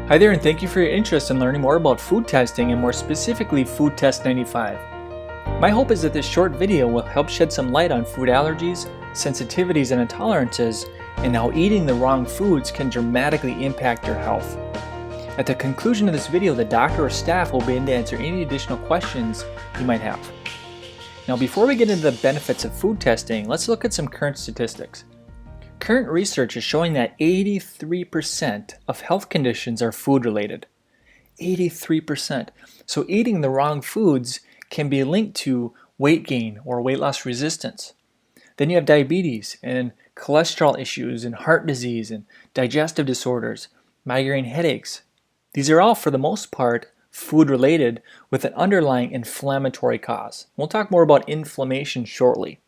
Hi there, and thank you for your interest in learning more about food testing and more specifically FoodTest95. My hope is that this short video will help shed some light on food allergies, sensitivities, and intolerances, and how eating the wrong foods can dramatically impact your health. At the conclusion of this video, the doctor or staff will be able to answer any additional questions you might have. Now, before we get into the benefits of food testing, let's look at some current statistics. Current research is showing that 83% of health conditions are food-related. 83%. So eating the wrong foods can be linked to weight gain or weight loss resistance. Then you have diabetes and cholesterol issues and heart disease and digestive disorders, migraine headaches. These are all, for the most part, food-related with an underlying inflammatory cause. We'll talk more about inflammation shortly.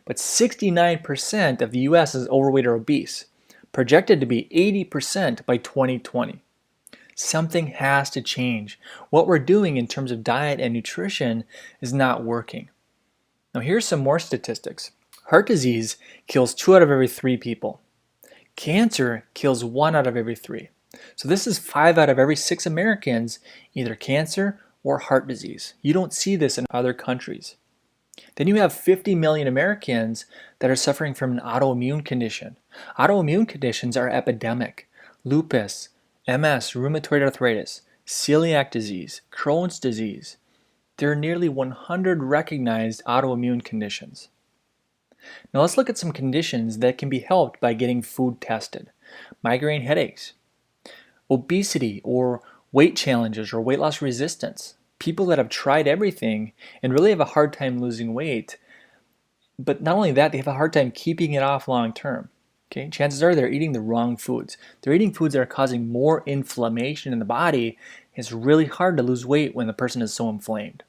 But 69% of the US is overweight or obese, projected to be 80% by 2020. Something has to change. What we're doing in terms of diet and nutrition is not working. Now here's some more statistics. Heart disease kills 2 out of every 3 people. Cancer kills 1 out of every 3. So this is 5 out of every 6 Americans, either cancer or heart disease. You don't see this in other countries. Then you have 50 million Americans that are suffering from an autoimmune condition. Autoimmune conditions are epidemic. Lupus, MS, rheumatoid arthritis, celiac disease, Crohn's disease. There are nearly 100 recognized autoimmune conditions. Now let's look at some conditions that can be helped by getting food tested. Migraine headaches, obesity or weight challenges or weight loss resistance. People that have tried everything and really have a hard time losing weight, but not only that, they have a hard time keeping it off long term. Okay, chances are they're eating the wrong foods. They're eating foods that are causing more inflammation in the body. It's really hard to lose weight when the person is so inflamed.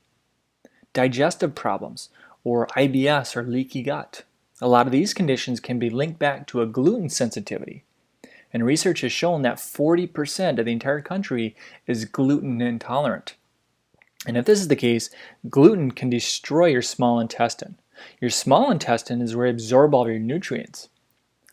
Digestive problems or IBS or leaky gut. A lot of these conditions can be linked back to a gluten sensitivity. And research has shown that 40% of the entire country is gluten intolerant. And if this is the case, gluten can destroy your small intestine. Your small intestine is where you absorb all of your nutrients.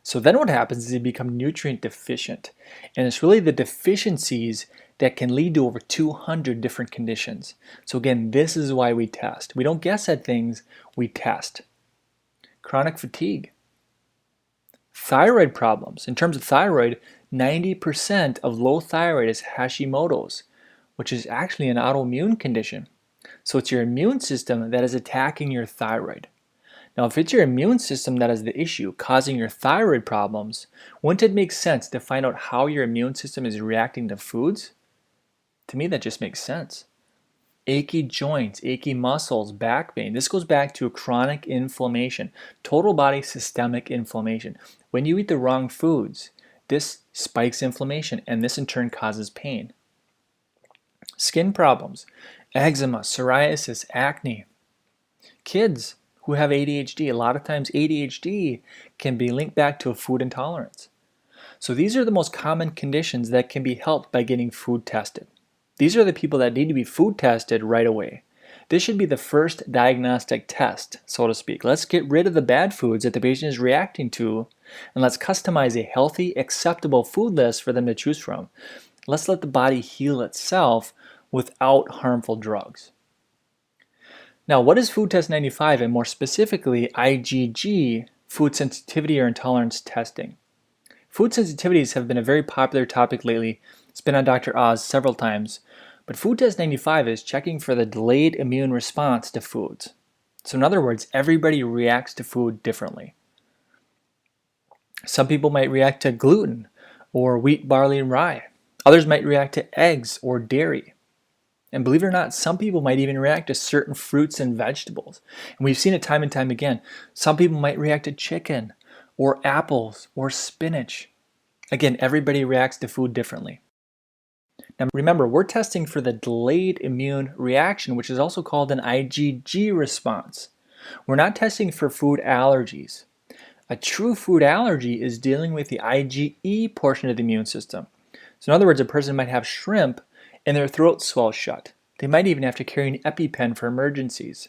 So then what happens is you become nutrient deficient. And it's really the deficiencies that can lead to over 200 different conditions. So again, this is why we test. We don't guess at things, we test. Chronic fatigue. Thyroid problems. In terms of thyroid, 90% of low thyroid is Hashimoto's, which is actually an autoimmune condition. So it's your immune system that is attacking your thyroid. Now, if it's your immune system that is the issue causing your thyroid problems, wouldn't it make sense to find out how your immune system is reacting to foods? To me, that just makes sense. Achy joints, achy muscles, back pain. This goes back to chronic inflammation, total body systemic inflammation. When you eat the wrong foods, this spikes inflammation, and this in turn causes pain. Skin problems, eczema, psoriasis, acne. Kids who have ADHD, a lot of times ADHD can be linked back to a food intolerance. So these are the most common conditions that can be helped by getting food tested. These are the people that need to be food tested right away. This should be the first diagnostic test, so to speak. Let's get rid of the bad foods that the patient is reacting to, and let's customize a healthy, acceptable food list for them to choose from. Let's let the body heal itself without harmful drugs. Now, what is FoodTest95 and more specifically IgG, food sensitivity or intolerance testing? Food sensitivities have been a very popular topic lately. It's been on Dr. Oz several times, but FoodTest95 is checking for the delayed immune response to foods. So in other words, everybody reacts to food differently. Some people might react to gluten or wheat, barley, and rye. Others might react to eggs or dairy. And believe it or not, some people might even react to certain fruits and vegetables. And we've seen it time and time again. Some people might react to chicken or apples or spinach. Again, everybody reacts to food differently. Now remember, we're testing for the delayed immune reaction, which is also called an IgG response. We're not testing for food allergies. A true food allergy is dealing with the IgE portion of the immune system. So in other words, a person might have shrimp and their throat swells shut. They might even have to carry an EpiPen for emergencies.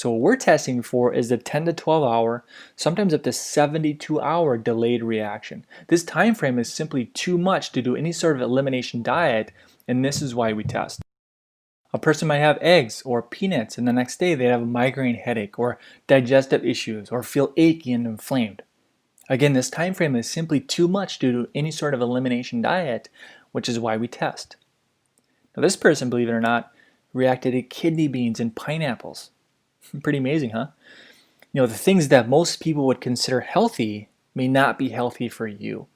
So what we're testing for is the 10 to 12 hour, sometimes up to 72-hour delayed reaction. This time frame is simply too much to do any sort of elimination diet, and this is why we test. A person might have eggs or peanuts, and the next day they have a migraine headache or digestive issues or feel achy and inflamed. Again, this time frame is simply too much to do any sort of elimination diet, which is why we test. Now this person, believe it or not, reacted to kidney beans and pineapples. Pretty amazing, huh? The things that most people would consider healthy may not be healthy for you.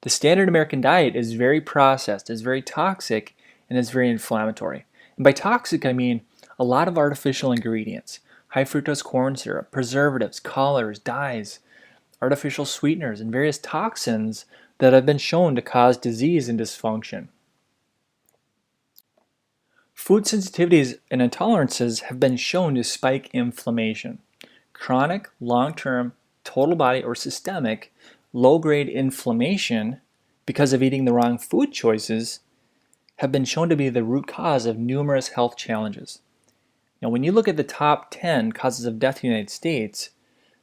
The standard American diet is very processed, is very toxic, and is very inflammatory. And by toxic, I mean a lot of artificial ingredients, high fructose corn syrup, preservatives, colors, dyes, artificial sweeteners, and various toxins that have been shown to cause disease and dysfunction. Food sensitivities and intolerances have been shown to spike inflammation. Chronic, long-term, total body, or systemic, low-grade inflammation because of eating the wrong food choices have been shown to be the root cause of numerous health challenges. Now, when you look at the top 10 causes of death in the United States,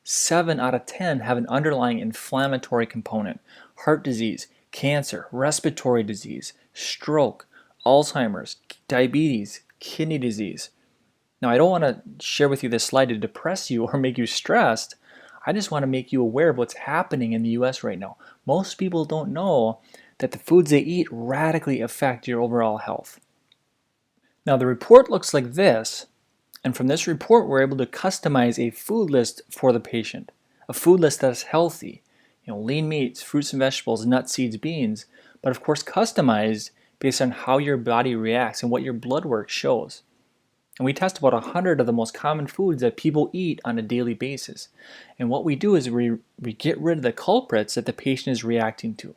7 out of 10 have an underlying inflammatory component: heart disease, cancer, respiratory disease, stroke, Alzheimer's, diabetes, kidney disease. Now, I don't want to share with you this slide to depress you or make you stressed. I just want to make you aware of what's happening in the US right now. Most people don't know that the foods they eat radically affect your overall health. Now, the report looks like this, and from this report, we're able to customize a food list for the patient. A food list that's healthy, lean meats, fruits and vegetables, nuts, seeds, beans, but of course customized based on how your body reacts and what your blood work shows. And we test about 100 of the most common foods that people eat on a daily basis. And what we do is we get rid of the culprits that the patient is reacting to.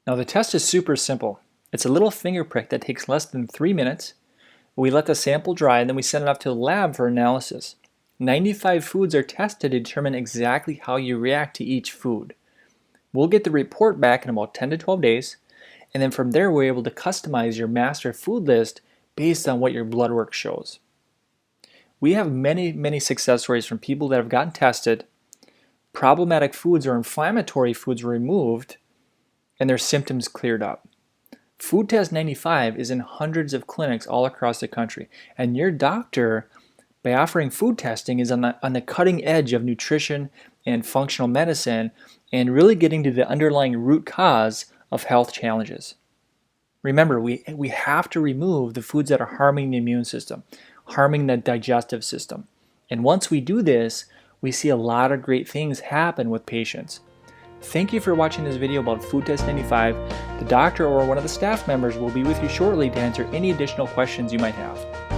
Now the test is super simple. It's a little finger prick that takes less than 3 minutes. We let the sample dry and then we send it off to the lab for analysis. 95 foods are tested to determine exactly how you react to each food. We'll get the report back in about 10 to 12 days. And then from there, we're able to customize your master food list based on what your blood work shows. We have many success stories from people that have gotten tested, problematic foods or inflammatory foods removed, and their symptoms cleared up. FoodTest95 is in hundreds of clinics all across the country, and your doctor, by offering food testing, is on the cutting edge of nutrition and functional medicine and really getting to the underlying root cause of health challenges. Remember, we have to remove the foods that are harming the immune system, harming the digestive system. And once we do this, we see a lot of great things happen with patients. Thank you for watching this video about FoodTest95. The doctor or one of the staff members will be with you shortly to answer any additional questions you might have.